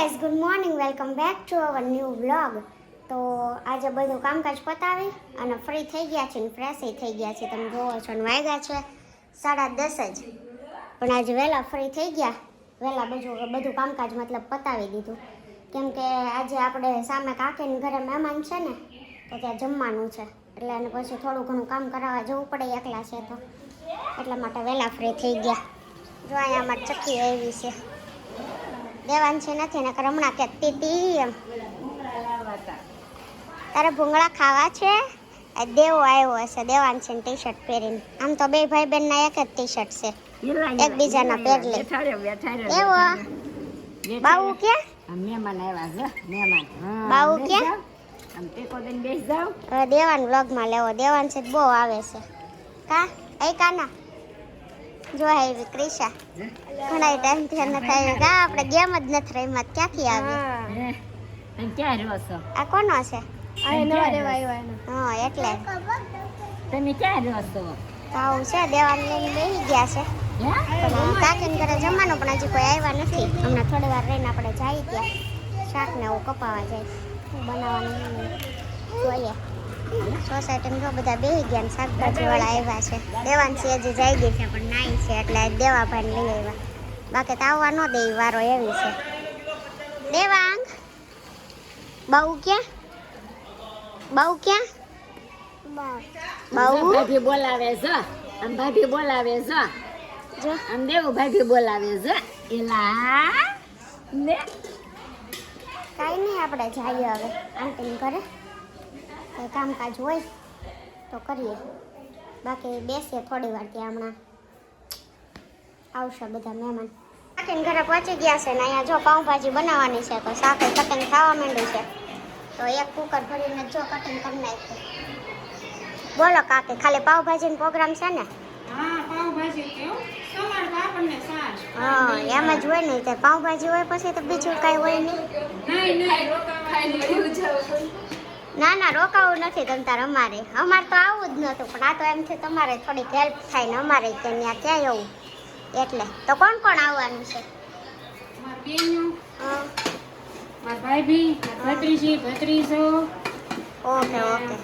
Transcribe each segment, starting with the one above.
Guys, good morning. Welcome back to our new vlog. તો આજે બધું કામકાજ પતાવી અને ફ્રી થઈ ગયા છે ને ફ્રેશ થઈ ગયા છે. તમે જોવો છો ને વાગ્યા છે 10:30 જ. પણ આજે વહેલા ફ્રી થઈ ગયા, વહેલા બધું કામકાજ મતલબ પતાવી દીધું. કેમ કે આજે આપણે સામે કાકીને ઘરે મહેમાન છે ને, તો ત્યાં જમવાનું છે. એટલે એને પછી થોડું ઘણું કામ કરાવવા જવું પડે, એકલા છે તો એટલા માટે વહેલા ફ્રી થઈ ગયા. જો અહીંયા અમારે ચક્કી આવી છે. દેવાંશી નથી ને હમણાં કહેતી હતી એમ તારે ભૂંગળા ખાવા છે. દેવો આવ્યો હશે દેવાંશી ટી શર્ટ પહેરીને. આમ તો બે ભાઈ બહેન ના એક જ ટી શર્ટ છે, એકબીજાના પહેરલે. એવો બાઉ કે મહેમાન આવ્યા છે, મહેમાન. બાઉ કે આમ ટેકો દઈને બેસી જાવ. હવે દેવાન વ્લોગમાં લેવો. દેવાંશી બહુ આવે છે કા એ કાના જો આવી ક્રિશા ઘણા ટાઈમથી નથી આવી. કા આપણે ગેમ જ નથી રમ્યા, ક્યાંથી આવી? તમે ક્યાં રહો છો? આ કોનો છે? હા એટલે તમે ક્યાં રહો છો? આવું છે. દેવાન લઈને બેસી ગયા છે. પણ કાકીને ઘરે જમવાનું પણ હજી કોઈ આવ્યા નથી. હમણાં થોડી વાર રહીને આપણે જઈએ ત્યાં શાક ને એવું કપાવા જાય બનાવવાનું જોઈએ. સોસાયટીમાં જો બધા બેસી ગયા ને શાકભાજી વાળા આવ્યા છે. દેવાંશી હજી જઈ ગઈ છે પણ નાઈ છે એટલે દેવાભાઈ લઈ આવ્યા. બાકી તો આવવા ન દે વારો એવી છે. દેવાંગ બહુ ક્યાં બહુ ક્યાં બહુ ભાભી બોલાવે છે, આમ ભાભી બોલાવે છે, જો આમ દેવું ભાભી બોલાવે છે. એલા ને કાંઈ નહીં, આપણે જઈએ હવે આંટીને ઘરે. કંઈ કામકાજ હોય તો કરીએ, બાકી બેસીએ થોડી વાર. ત્યાં હમણાં આવશે બધા મહેમાન. આંટીને ઘરે પહોંચી ગયા છે ને અહીંયા જો પાઉંભાજી બનાવવાની છે તો શાક કટિંગ થવા માંડ્યું છે. તો એક કુકર ભરીને જો કટિંગ કરી નાખ્યું. બોલો કાકી, ખાલી પાઉંભાજીનો પ્રોગ્રામ છે ને? હા એમ જ હોય ને. તે પાઉંભાજી હોય પછી તો બીજું કાંઈ હોય નહીં. ના ના રોકાવું નથી તમ તાર. અમારે તો આવું જ નહોતું, પણ આ તો એમથી તમારે થોડીક હેલ્પ થાય ને અમારે કે ત્યાં ક્યાંય આવું એટલે. તો કોણ કોણ આવવાનું છે? Okay okay.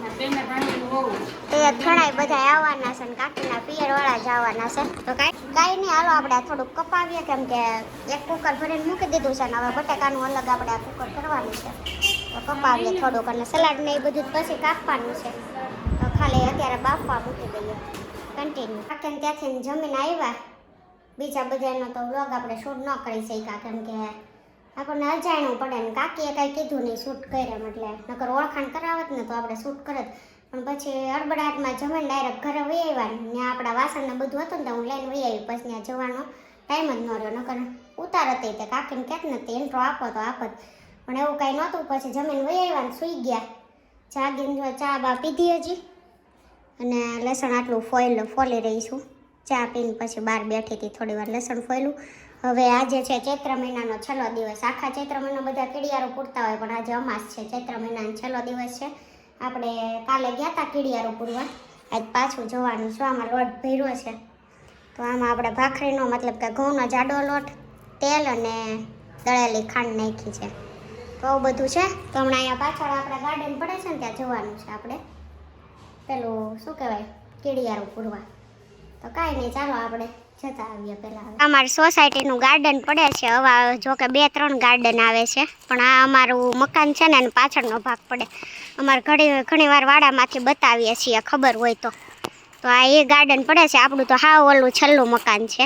તે ઘણા બધા આવવાના છે ને કાકીના પિયર વાળા જ આવવાના છે. તો કાંઈ નહીં, હાલો આપણે થોડુંક કપાવીએ. કેમ કે એક કુકર ભરીને મૂકી દીધું છે ને હવે બટાકાનું અલગ આપણે આ કુકર કરવાનું છે. તો કપાવીએ થોડુંક અને સલાડ ને એ બધું પછી કાપવાનું છે. તો ખાલી અત્યારે બાફવા મૂકી દઈએ કન્ટિન્યુ. કાકીને ત્યાંથી જમીને આવ્યા. બીજા બધાનો તો વ્લોગ આપણે શૂટ ન કરી શક્યા કેમ કે આપણને અજાણવું પડે ને. કાકીએ કાંઈ કીધું નહીં શૂટ કર્યા એટલે નકર ઓળખાણ કરાવત ને તો આપણે શૂટ કરત. પણ પછી અડબડાટમાં જમીને ડાયરેક્ટ ઘરે વહી આવ્યા ને ત્યાં આપણા વાસણને બધું હતું ને તો હું લઈને વહી આવી. પછી ત્યાં જવાનો ટાઈમ જ ન રહ્યો. નકર ઉતાર હતી તે કાકીને ક્યાંક નથી ઇન્ટ્રો આપો તો આપત, પણ એવું કાંઈ નહોતું. પછી જમીને વહી આવ્યા ને સૂઈ ગયા. જાગીને જો ચા બા પીધી હજી અને લસણ આટલું ફોલી રહી છું. ચા પીને પછી બહાર બેઠી હતી થોડી વાર, લસણ ફોલ્યું. હવે આજે છે ચૈત્ર મહિનાનો છેલ્લો દિવસ. આખા ચૈત્ર મહિનો બધા કીડિયારો પૂરતા હોય પણ આજે અમાસ છે. ચૈત્ર મહિનાનો છેલ્લો દિવસ છે. આપણે કાલે ગયા હતા કીડિયારો પૂરવા, આજ પાછું જવાનું છે. આમાં લોટ ભર્યો છે તો આમાં આપણે ભાખરીનો મતલબ કે ઘઉંનો જાડો લોટ, તેલ અને દળેલી ખાંડ નાખી છે. તો આવું બધું છે. તો હમણાં અહીંયા પાછળ આપણે ગાર્ડન પડે છે ને ત્યાં જવાનું છે આપણે પેલું શું કહેવાય કીડિયારો પૂરવા. તો કાંઈ નહીં, ચાલો આપણે જતા આવીએ પહેલાં. અમારી સોસાયટીનું ગાર્ડન પડે છે. હવે જો કે 2-3 ગાર્ડન આવે છે પણ આ અમારું મકાન છે ને એનો પાછળનો ભાગ પડે. અમારે ઘણી વાર વાડામાંથી બતાવીએ છીએ ખબર હોય તો. તો આ એ ગાર્ડન પડે છે. આપણું તો હાવ ઓલું છેલ્લું મકાન છે.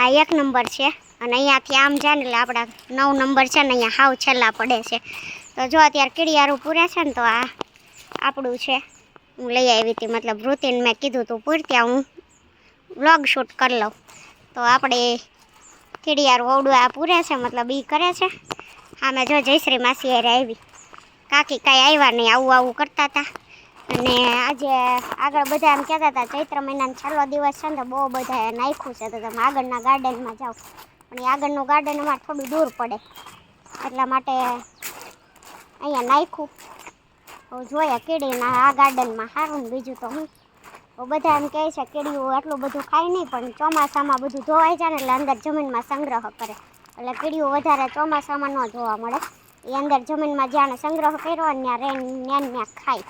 આ 1 નંબર છે અને અહીંયાથી આમ જાય ને એટલે આપણા 9 નંબર છે ને અહીંયા હાવ છેલ્લા પડે છે. તો જો અત્યારે કીડિયારું પૂરે છે ને તો આ આપણું છે. હું લઈ આવી હતી, મતલબ રૂટીન મેં કીધું તું પૂર ત્યાં હું વ્લોગ શૂટ કરી લઉં. તો આપણે કીડિયારું ઓવડું આ પૂરે છે મતલબ એ કરે છે. આમે જો જયશ્રી માસી હારે આવી. કાકી કાંઈ આવ્યા નહીં, આવું કરતા હતા. અને આજે આગળ બધા એમ કહેતા હતા ચૈત્ર મહિનાનો છેલ્લો દિવસ છે ને તો બહુ બધા નાખ્યું છે તો તમે આગળના ગાર્ડનમાં જાઓ. પણ એ આગળનું ગાર્ડન અમારે થોડું દૂર પડે એટલા માટે અહીંયા નાખ્યું. જોયા કીડીના આ ગાર્ડનમાં સારું ને બીજું તો હું બધા એમ કહે છે કીડીઓ આટલું બધું ખાય નહીં પણ ચોમાસામાં બધું ધોવાઈ જાય ને એટલે અંદર જમીનમાં સંગ્રહ કરે. એટલે કીડીઓ વધારે ચોમાસામાં ન જોવા મળે. એ અંદર જમીનમાં જ્યાં સંગ્રહ કર્યો અને ત્યાં રેન ત્યાં ખાય.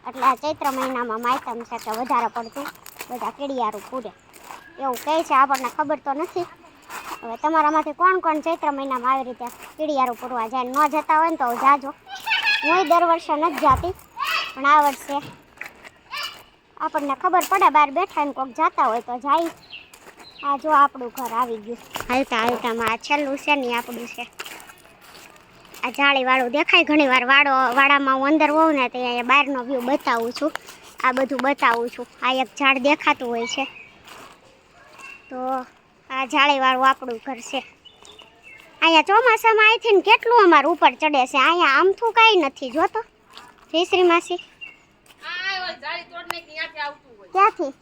એટલે આ ચૈત્ર મહિનામાં માયતમ છે કે વધારે પડતું બધા કીડિયારું પૂરે એવું કહે છે. આપણને ખબર તો નથી. હવે તમારામાંથી કોણ ચૈત્ર મહિનામાં આવી રીતે કીડિયારું પૂરવા જાય ન જતા હોય ને તો જાજો. હું દર વર્ષે નથી જાતી પણ આ વર્ષે આપણને ખબર પડે બહાર બેઠા ને કોઈક જતા હોય તો જાય. આ જો આપણું ઘર આવી ગયું હાલતામાં. આ છેલ્લું છે ને આપણું છે. આ જાળીવાળું દેખાય ઘણી વાર વાડામાં હું અંદર હોઉં ને તો અહીંયા બહારનો વ્યૂ બતાવું છું. આ બધું બતાવું છું. આ એક ઝાડ દેખાતું હોય છે તો આ જાળીવાળું આપણું ઘર છે. અહીંયા ચોમાસામાં અહીંથી ને કેટલું અમારું ઉપર ચડે છે. અહીંયા આમથું કાંઈ નથી જોતો જયશ્રી માસી. ક્યાંથી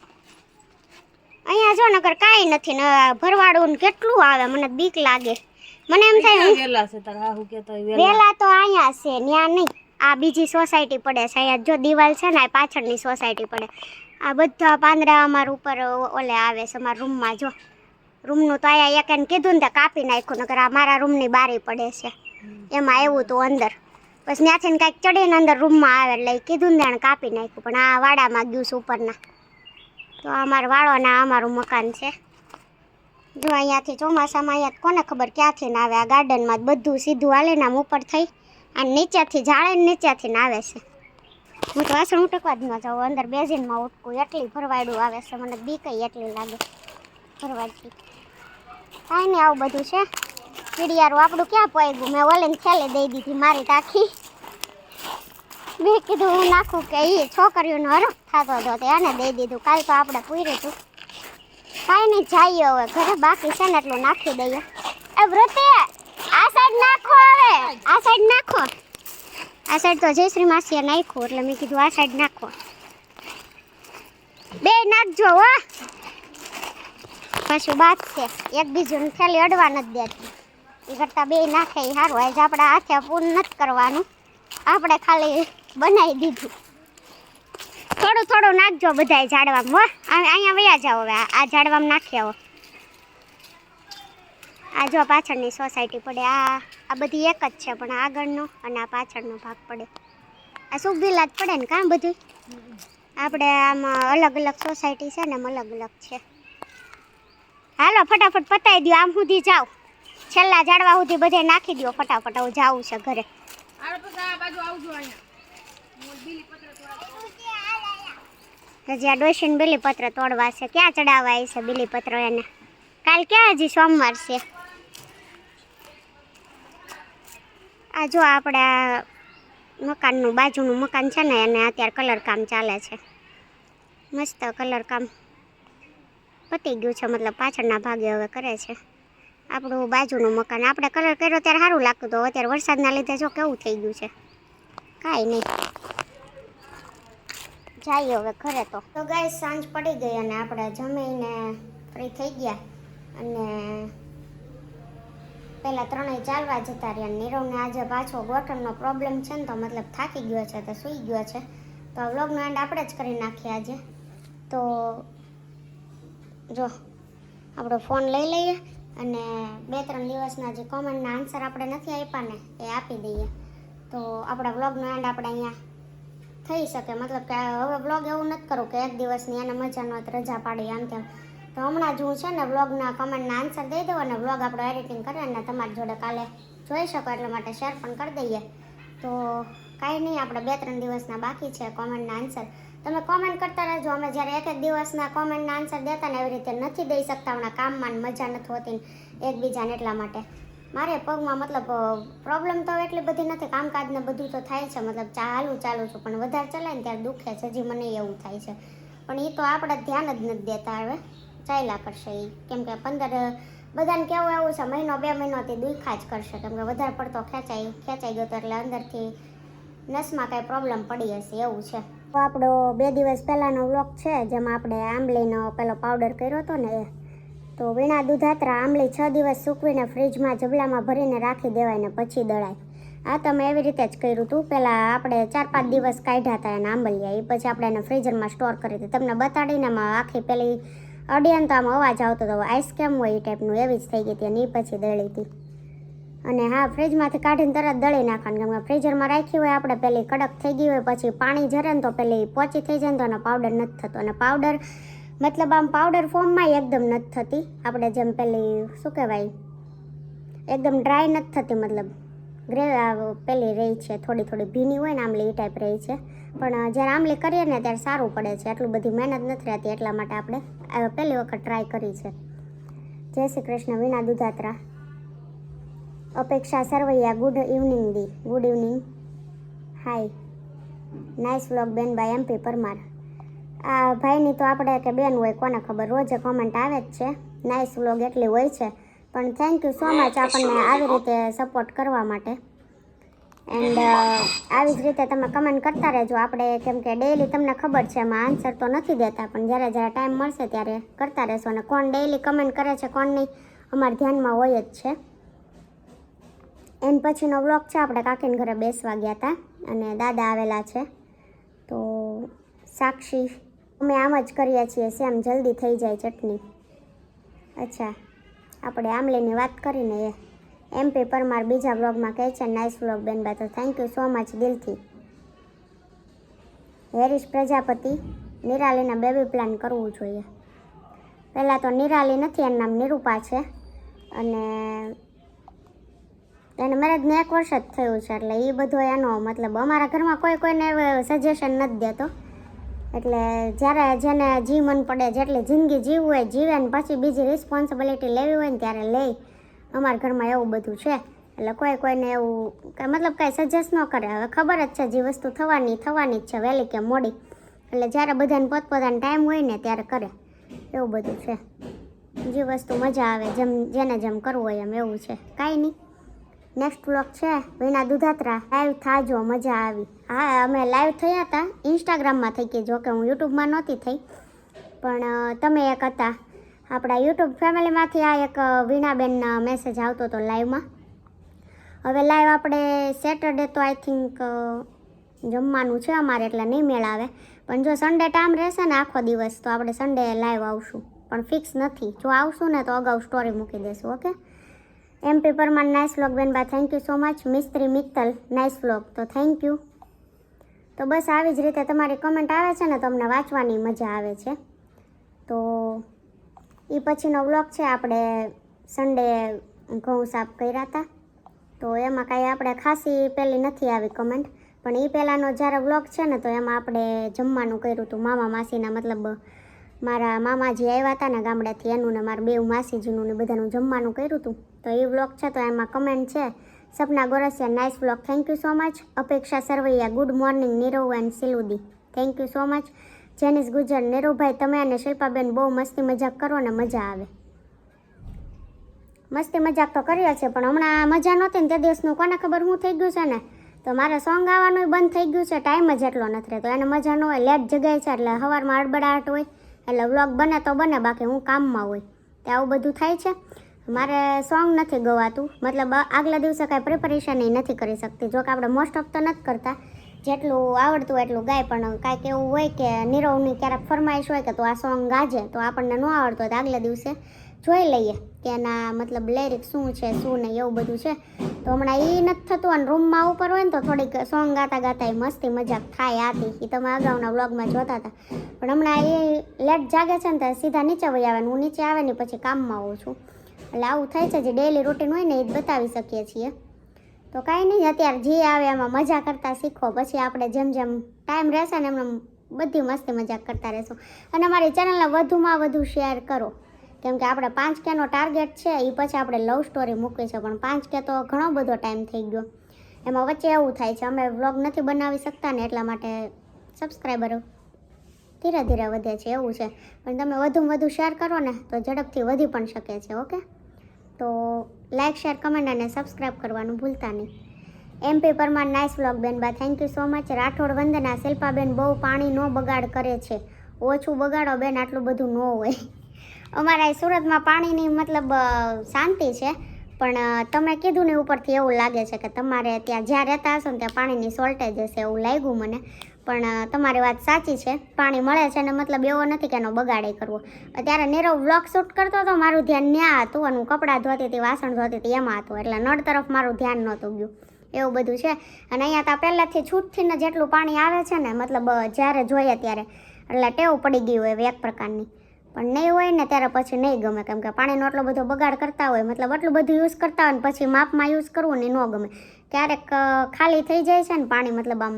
અહીંયા જો નગર કાંઈ નથી ને ભરવાડું કેટલું આવે. મને બીક લાગે. મને એમ થાય વેલા તો અહીંયા છે ત્યાં નહીં. આ બીજી સોસાયટી પડે છે. અહીંયા જો દિવાલ છે ને આ પાછળની સોસાયટી પડે. આ બધા પાંદડા અમારા ઉપર ઓલે આવે છે અમારા રૂમમાં. જો રૂમનું તો અહીંયા એક એને કીધું ને કાપી નાખ્યું નકર આ મારા રૂમની બારી પડે છે એમાં આવ્યું તું અંદર. પછી ત્યાંથી કાંઈક ચડીને અંદર રૂમમાં આવે એટલે કીધું ને એને કાપી નાખ્યું. પણ આ વાડામાં ગયું છે ઉપરના. તો અમારા વાળોના અમારું મકાન છે. જો અહીંયાથી ચોમાસામાં અહીંયા કોને ખબર ક્યાંથી ને આવે. આ ગાર્ડનમાં બધું સીધું હાલે ને આમ ઉપર થઈ અને નીચેથી જાળે ને નીચેથી આવે છે. હું તો વાસણ ઉટકવા જ ન જાઉં. અંદર બેઝીનમાં ઉટકું એટલી ભરવાડું આવે છે. મને બીક એટલી લાગે ભરવાડથી. કાંઈ નહીં આવું બધું છે. કીડિયારું આપણું ક્યાં પોઈગું. મેં ઓલીને ખેલે દઈ દીધી મારી તાખી. મેં કીધું હું નાખું કે એ છોકરીઓનો હરખ થતો હતો તે આને દઈ દીધું. કાલ તો આપણે પૂર્યું હતું. કાંઈ નહીં જઈએ હવે ઘરે. બાકી છે ને એટલું નાખી દઈએ. એ વૃત્તિ આ સાઈડ નાખો. હવે આ સાઈડ નાખો. આ સાઈડ તો જયશ્રી માસીએ નાખ્યું એટલે મેં કીધું આ સાઈડ નાખો. બે નાખજો હો. પાછું બાદ છે એક બીજું થેલી અડવા નથી દેતી. એ કરતાં બે નાખે એ સારું. આજ આપણે હાથે પૂર્ણ નથી કરવાનું. આપણે ખાલી બનાવી દીધું. થોડું થોડું નાખજો બધાય ઝાડવામાં. અહીંયા વયા જાઓ. હવે આ ઝાડવામાં નાખી આવો. આ જો પાછળની સોસાયટી પડે. આ બધી એક જ છે પણ આગળનો અને આ પાછળનો ભાગ પડે. આ સુખબીલા જ પડે ને કાં બધું. આપણે આમાં અલગ અલગ સોસાયટી છે ને એમ અલગ અલગ છે. હાલો ફટાફટ પતાવી દો. આમ સુધી જાઓ. છેલ્લા ઝાડવા સુધી બધે નાખી દો ફટાફટ. હું જાઉં છે ઘરે. હજી આ ડોશીને બીલીપત્ર તોડવા છે. ક્યાં ચડાવવા છે બીલીપત્ર એને? કાલ ક્યાં હજી સોમવાર છે. આ જો આપણે મકાનનું બાજુનું મકાન છે ને એને અત્યારે કલર કામ ચાલે છે. મસ્ત કલર કામ પતી ગયું છે. મતલબ પાછળના ભાગે હવે કરે છે. આપણું બાજુનું મકાન આપણે કલર કર્યો ત્યારે સારું લાગતું હતું. અત્યારે વરસાદના લીધે જો કેવું થઈ ગયું છે. કાંઈ નહીં જઈએ હવે ઘરે. તો ગાઈસ સાંજ પડી ગઈ અને આપણે જમીને ફ્રી થઈ ગયા અને પહેલાં ત્રણેય ચાલવા જતા રહ્યા. નીરવને આજે પાછો ગોઠણનો પ્રોબ્લેમ છે ને તો મતલબ થાકી ગયો છે તો સૂઈ ગયો છે. તો વ્લોગનો એન્ડ આપણે જ કરી નાખીએ આજે. તો જો આપણો ફોન લઈ લઈએ અને 2-3 દિવસના જે કોમેન્ટના આન્સર આપણે નથી આપ્યા ને એ આપી દઈએ. તો આપણા વ્લોગનો એન્ડ આપણે અહીંયા થઈ શકે. મતલબ કે હવે વ્લોગ એવું નથી કરું કે એક દિવસની એને મજા ન રજા પાડી આમ તેમ. તો હમણાં જ હું છે ને વ્લોગના કમેન્ટના આન્સર દઈ દઉં અને વ્લોગ આપણો એડિટિંગ કરી અને તમારી જોડે કાલે જોઈ શકો એટલા માટે શેર પણ કરી દઈએ. તો કાંઈ નહીં આપણે 2-3 દિવસના બાકી છે કોમેન્ટના આન્સર. તમે કોમેન્ટ કરતા રહેજો. અમે જ્યારે એક દિવસના કોમેન્ટના આન્સર દેતા ને એવી રીતે નથી દઈ શકતા. હમણાં કામમાં મજા નથી હોતી એકબીજાને એટલા માટે. મારે પગમાં મતલબ પ્રોબ્લેમ તો એટલી બધી નથી. કામકાજ ને બધું તો થાય છે. મતલબ ચાલુ છું પણ વધારે ચલાય ને ત્યારે દુખે છે. હજી મને એવું થાય છે પણ એ તો આપણે ધ્યાન જ નથી દેતા. હવે ચાલ્યા કરશે એ. કેમ કે 15 બધાને કેવું એવું છે 1-2 મહિનાથી દુખા જ કરશે. કેમ કે વધારે પડતો ખેંચાઈ ગયો તો એટલે અંદરથી નસમાં કાંઈ પ્રોબ્લેમ પડી હશે એવું છે. તો આપણો 2 દિવસ પહેલાંનો વ્લોગ છે જેમાં આપણે આંબલીનો પેલો પાવડર કર્યો હતો ને એ. તો વીણા દૂધાત્રા આંબલી 6 દિવસ સૂકવીને ફ્રીજમાં જબલામાં ભરીને રાખી દેવાય ને પછી દળાય. આ તમે એવી રીતે જ કર્યું હતું. પહેલાં આપણે 4-5 દિવસ કાઢ્યા હતા એના આંબલિયા. એ પછી આપણે એને ફ્રીઝરમાં સ્ટોર કરી હતી. તમને બતાડીને એમાં આખી પેલી અડિયન તો આમ અવાજ આવતો હતો. આઈસ કેમ હોય એ ટાઈપનું એવી જ થઈ ગઈ હતી અને એ પછી દળી હતી. અને હા, ફ્રીજમાંથી કાઢીને તરત દળી નાખવાનું, કેમ કે ફ્રીઝરમાં રાખી હોય આપણે પેલી કડક થઈ ગઈ હોય, પછી પાણી ઝરે ને તો પેલી પોચી થઈ જાય ને તો એનો પાવડર નથી થતો. અને પાવડર મતલબ આમ પાવડર ફોર્મમાં એકદમ નથી થતી, આપણે જેમ પેલી શું કહેવાય એકદમ ડ્રાય નથી થતી, મતલબ પેલી રહી છે થોડી થોડી ભીની હોય ને આમલી એ ટાઈપ રહી છે. પણ જ્યારે આમલી કરીએ ને ત્યારે સારું પડે છે, એટલું બધી મહેનત નથી રહેતી, એટલા માટે આપણે પહેલી વખત ટ્રાય કરી છે. જય શ્રી કૃષ્ણ વીણા દુધાત્રા. અપેક્ષા સરવૈયા ગુડ ઇવનિંગ દી. Good evening. Hi. Nice vlog બેન બાય MP પરમાર. આ ભાઈની તો આપણે કે બેન હોય કોને ખબર, રોજે કોમેન્ટ આવે જ છે. નાઇસ વ્લોગ એટલી હોય છે, પણ થેન્ક યુ સો મચ આપણને આવી રીતે સપોર્ટ કરવા માટે. એન્ડ આવી જ રીતે તમે કમેન્ટ કરતા રહેજો. આપણે કેમ કે ડેઈલી તમને ખબર છે એમાં આન્સર તો નથી દેતા, પણ જ્યારે જ્યારે ટાઈમ મળશે ત્યારે કરતા રહેશો. અને કોણ ડેઈલી કમેન્ટ કરે છે કોણ નહીં અમારા ધ્યાનમાં હોય જ છે. એન પછીનો વ્લોગ છે, આપણે કાકીને ઘરે બેસવા ગયા હતા અને દાદા આવેલા છે. તો સાક્ષી અમે આમ જ કરીએ છીએ, સેમ જલ્દી થઈ જાય ચટણી. અચ્છા, આપણે આમલીની વાત કરીને એ MP પરમાર બીજા વ્લોગમાં કહે છે નાઇસ વ્લોગ બેન બા. તો થેન્ક યુ સો મચ દિલથી. હેરીશ પ્રજાપતિ, નિરાલીના બેબી પ્લાન કરવું જોઈએ. પહેલાં તો નિરાલી નથી, એનું નામ નિરૂપા છે અને એને મેરેજને 1 વર્ષ જ થયું છે, એટલે એ બધો એનો મતલબ અમારા ઘરમાં કોઈને સજેશન નથી દેતો. એટલે જ્યારે જેને જી મન પડે જેટલી જિંદગી જીવવું હોય જીવે ને પછી બીજી રિસ્પોન્સિબિલિટી લેવી હોય ને ત્યારે લે. અમારા ઘરમાં એવું બધું છે, એટલે કોઈને એવું મતલબ કાંઈ સજેસ્ટ ન કરે. હવે ખબર જ છે જે વસ્તુ થવાની જ છે, વહેલી કે મોડી, એટલે જ્યારે બધાને પોતપોતાનો ટાઈમ હોય ને ત્યારે કરે, એવું બધું છે. જે વસ્તુ મજા આવે જેને જેમ કરવું હોય એમ, એવું છે, કાંઈ નહીં. નેક્સ્ટ વ્લોગ છે વીણા દુધાત્રા. લાઈવ થાજો, મજા આવી. હા, અમે લાઈવ થયા હતા, ઇન્સ્ટાગ્રામમાં થઈ ગઈ, જોકે હું યુટ્યુબમાં નહોતી થઈ, પણ તમે એક હતા આપણા યુટ્યુબ ફેમિલીમાંથી. આ એક વીણાબેનના મેસેજ આવતો હતો લાઈવમાં. હવે લાઈવ આપણે સેટરડે તો આઈ થિંક જમવાનું છે અમારે, એટલે નહીં મેળ આવે, પણ જો સન્ડે ટાઈમ રહેશે ને આખો દિવસ તો આપણે સન્ડે લાઈવ આવશું, પણ ફિક્સ નથી. જો આવશું ને તો અગાઉ સ્ટોરી મૂકી દઈશું. Okay. MP Parmar nice vlog બેન બા, thank you so much. Mistry Mittal nice vlog, તો થેન્ક યુ. તો બસ આવી જ રીતે તમારી કમેન્ટ આવે છે ને તમને વાંચવાની મજા આવે છે. તો એ પછીનો વ્લોગ છે, આપણે સન્ડે ઘઉં સાફ કર્યા હતા, તો એમાં કાંઈ આપણે ખાસી પેલી નથી આવી કમેન્ટ, પણ એ પહેલાંનો જ્યારે વ્લોગ છે ને તો એમાં આપણે જમવાનું કર્યું હતું મામા માસીના, મતલબ મારા મામાજી આવ્યા હતા ને ગામડેથી, એનું ને મારા બેઉ માસીજીનું ને બધાનું જમવાનું કર્યું હતું. તો એ વ્લોગ છે, તો એમાં કમેન્ટ છે Sapna Gorasiya nice vlog, thank you so much. Apeksha Sarvaiya good morning Nirav and સિલુદી, thank you so much. Jenis Gujar, નીરવભાઈ તમે અને શિલ્પાબેન બહુ મસ્તી મજાક કરો ને મજા આવે. મસ્તી મજાક તો કરીએ છીએ, પણ હમણાં મજા નહોતી ને તે દિવસનું કોને ખબર શું થઈ ગયું છે ને, તો મારે સોંગ આવવાનું બંધ થઈ ગયું છે, ટાઈમ જ એટલો નથી રહેતો, એને મજા ન હોય, લેટ જગાય છે, એટલે સવારમાં અડબડાટ હોય, એટલે વ્લોગ બને તો બને, બાકી હું કામમાં હોય, તે આવું બધું થાય છે. મારે સોંગ નથી ગવાતું, મતલબ આગલા દિવસે કાંઈ પ્રિપરેશન નથી કરી શકતી, જો કે આપણે મોસ્ટ ઓફ તો નથી કરતા, જેટલું આવડતું એટલું ગાય, પણ કાંઈક એવું હોય કે નીરવની ક્યારેક ફરમાઈશ હોય કે તો આ સોંગ ગાજે, તો આપણને ન આવડતું હોય તો આગલા દિવસે જોઈ લઈએ કે એના મતલબ લેરિક શું છે શું નહીં, એવું બધું છે. તો હમણાં એ નથી થતું, અને રૂમમાં ઉપર હોય ને તો થોડીક સોંગ ગાતા ગાતા મસ્તી મજાક થાય આતી, એ તમે અગાઉના વ્લોગમાં જોતા હતા. પણ હમણાં એ લેટ જાગે છે ને તો સીધા નીચે વહી આવે, હું નીચે આવે ને પછી કામમાં હોઉં છું, એટલે આવું થાય છે. જે ડેઈલી રૂટીન હોય ને એ જ બતાવી શકીએ છીએ. તો કાંઈ નહીં, અત્યારે જે આવે એમાં મજા કરતાં શીખો, પછી આપણે જેમ જેમ ટાઈમ રહેશે ને એમને બધી મસ્તી મજાક કરતા રહેશું. અને અમારી ચેનલને વધુમાં વધુ શેર કરો, કેમ કે આપણે 5K નો ટાર્ગેટ છે, એ પછી આપણે લવ સ્ટોરી મૂકવી છે, પણ 5K તો ઘણો બધો ટાઈમ થઈ ગયો. એમાં વચ્ચે એવું થાય છે અમે વ્લોગ નથી બનાવી શકતા ને, એટલા માટે સબસ્ક્રાઈબરો ધીરે ધીરે વધે છે, એવું છે. પણ તમે વધુમાં વધુ શેર કરો ને તો ઝડપથી વધી પણ શકે છે. ઓકે, તો લાઇક શેર કમેન્ટ અને સબસ્ક્રાઈબ કરવાનું ભૂલતા નહીં. MP પરમાર નાઇસ વ્લોગ બેન બા, thank you so much. Rathod Vandana, શિલ્પાબેન બહુ પાણી નો બગાડ કરે છે, ઓછું બગાડો બેન, આટલું બધું ન હોય. અમારા સુરતમાં પાણીની મતલબ શાંતિ છે, પણ તમે કીધું ને ઉપરથી એવું લાગે છે કે તમારે ત્યાં જ્યાં રહેતા હશો ને ત્યાં પાણીની શોર્ટેજ હશે, એવું લાગ્યું મને. પણ તમારી વાત સાચી છે, પાણી મળે છે ને મતલબ એવો નથી કે એનો બગાડે કરવો. અત્યારે નીરવ વ્લોગ શૂટ કરતો હતો, મારું ધ્યાન ત્યાં હતું અને હું કપડાં ધોતી હતી, વાસણ ધોતી હતી એમાં હતું, એટલે નળ તરફ મારું ધ્યાન નહોતું ગયું. એવું બધું છે. અને અહીંયા તો પહેલાંથી છૂટથીને જેટલું પાણી આવે છે ને મતલબ જ્યારે જોઈએ ત્યારે, એટલે ટેવ પડી ગઈ હોય એક પ્રકારની. પણ નહીં હોય ને ત્યારે પછી નહીં ગમે, કેમ કે પાણીનો એટલો બધો બગાડ કરતા હોય, મતલબ આટલું બધું યુઝ કરતા હોય ને પછી માપમાં યુઝ કરવું ને ન ગમે. ક્યારેક ખાલી થઈ જાય છે ને પાણી, મતલબ આમ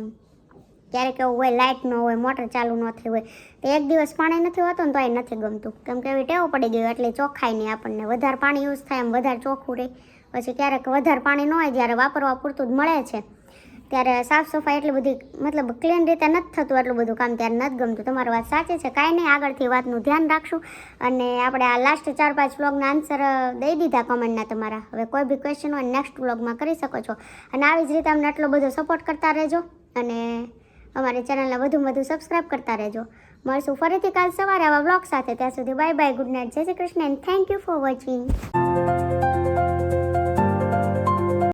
ક્યારેક એવું હોય લાઇટ ન હોય, મોટર ચાલુ ન થઈ હોય, તો એક દિવસ પાણી નથી હોતું ને તો એ નથી ગમતું, કેમ કે એવી ટેવ પડી ગઈ એટલે ચોખ્ખાઈ નહીં આપણને. વધારે પાણી યુઝ થાય એમ વધારે ચોખ્ખું રહે. પછી ક્યારેક વધારે પાણી ન હોય, જ્યારે વાપરવા પૂરતું જ મળે છે ત્યારે સાફ સફાઈ એટલી બધી મતલબ ક્લીન રીતે નથી થતું એટલું બધું કામ, ત્યારે નથી ગમતું. તમારી વાત સાચી છે, કાંઈ નહીં, આગળથી વાતનું ધ્યાન રાખશું. અને આપણે આ લાસ્ટ 4-5 વ્લોગના આન્સર દઈ દીધા કમેન્ટના તમારા. હવે કોઈ બી ક્વેશ્ચન હોય નેક્સ્ટ વ્લોગમાં કરી શકો છો. અને આવી જ રીતે અમને એટલો બધો સપોર્ટ કરતા રહેજો અને અમારી ચેનલને વધુમાં વધુ સબસ્ક્રાઈબ કરતા રહેજો. મળશું ફરીથી કાલ સવારે આવા વ્લોગ સાથે. ત્યાં સુધી બાય બાય, ગુડ નાઇટ, જય Shri Krishna and thank you for watching.